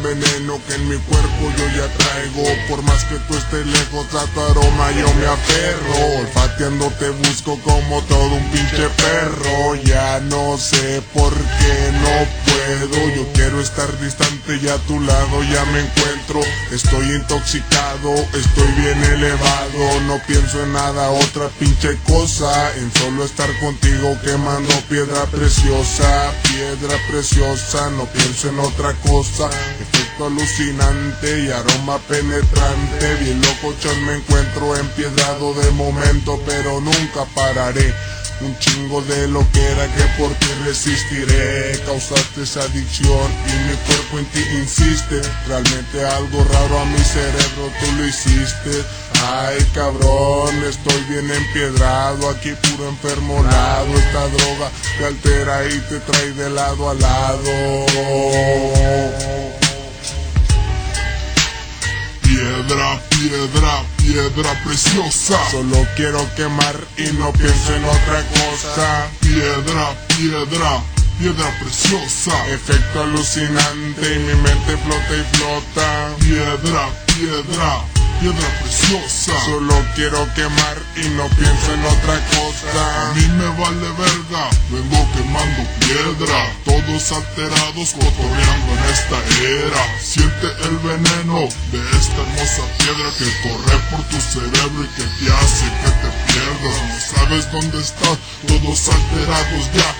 un veneno que en mi cuerpo yo ya traigo. Por más que tú estés lejos a tu aroma yo me aferro. Olfateando te busco como todo un pinche perro. Ya no sé por qué no puedo. Yo quiero estar distante y a tu lado ya me encuentro. Estoy intoxicado, estoy bien elevado. No pienso en nada, otra pinche cosa. En solo estar contigo quemando piedra preciosa. Piedra preciosa, no pienso en otra cosa. Efecto alucinante y aroma penetrante. Bien locochón me encuentro empiedrado de momento, pero nunca pararé. Un chingo de loquera que por ti resistiré. Causaste esa adicción y mi cuerpo en ti insiste. Realmente algo raro a mi cerebro tú lo hiciste. Ay cabrón, estoy bien empiedrado. Aquí puro enfermo lado. Esta droga te altera y te trae de lado a lado. Piedra, piedra, piedra preciosa. Solo quiero quemar y no pienso en otra cosa. Piedra, piedra, piedra preciosa. Efecto alucinante y mi mente flota y flota. Piedra, piedra, piedra preciosa. Solo quiero quemar y no pienso en otra cosa. A mí me vale verga, vengo quemando piedra. Todos alterados cotorreando en esta era. Siente el veneno de esta hermosa piedra que corre por tu cerebro y que te hace que te pierdas. No sabes dónde estás, todos alterados ya.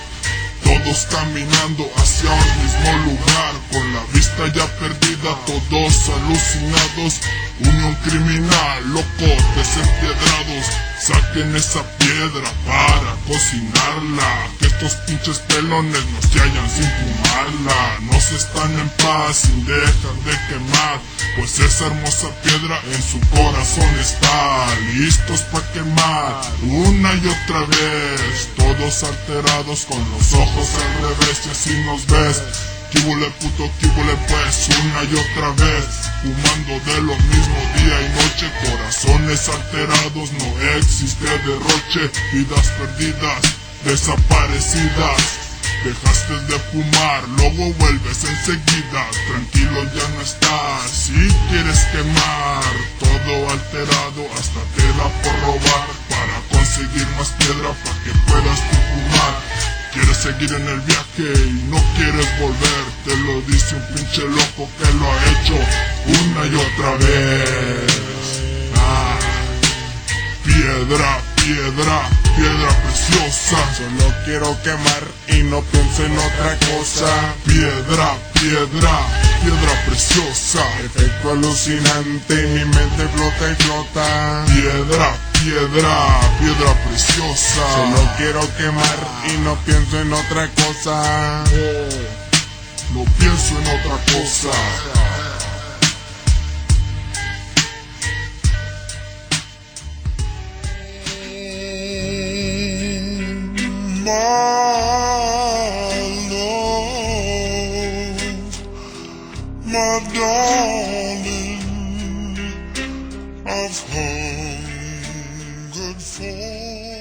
Todos caminando hacia un mismo lugar, con la vista ya perdida, todos alucinados. Unión criminal, locos, desempiedrados. Saquen esa piedra para cocinarla. Que estos pinches pelones no se hallan sin fumarla. No se están en paz sin dejar de quemar, pues esa hermosa piedra en su corazón está. Listos pa' quemar una y otra vez. Todos alterados con los ojos al revés y así nos ves. Quíbule puto, quíbule pues, una y otra vez. Fumando de lo mismo día y noche. Corazones alterados, no existe derroche. Vidas perdidas, desaparecidas. Dejaste de fumar, luego vuelves enseguida. Tranquilo ya no estás, si quieres quemar. Todo alterado, hasta te da por robar. Para conseguir más piedra, para que puedas tú fumar. Quieres seguir en el viaje y no quieres volver. Te lo dice un pinche loco que lo ha hecho una y otra vez. Piedra, piedra, piedra preciosa. Solo quiero quemar y no pienso en otra cosa. Piedra, piedra, piedra preciosa. Efecto alucinante y mi mente flota y flota. Piedra, piedra, piedra preciosa. Solo quiero quemar y no pienso en otra cosa. No pienso en otra cosa. My darling, I've hungered for.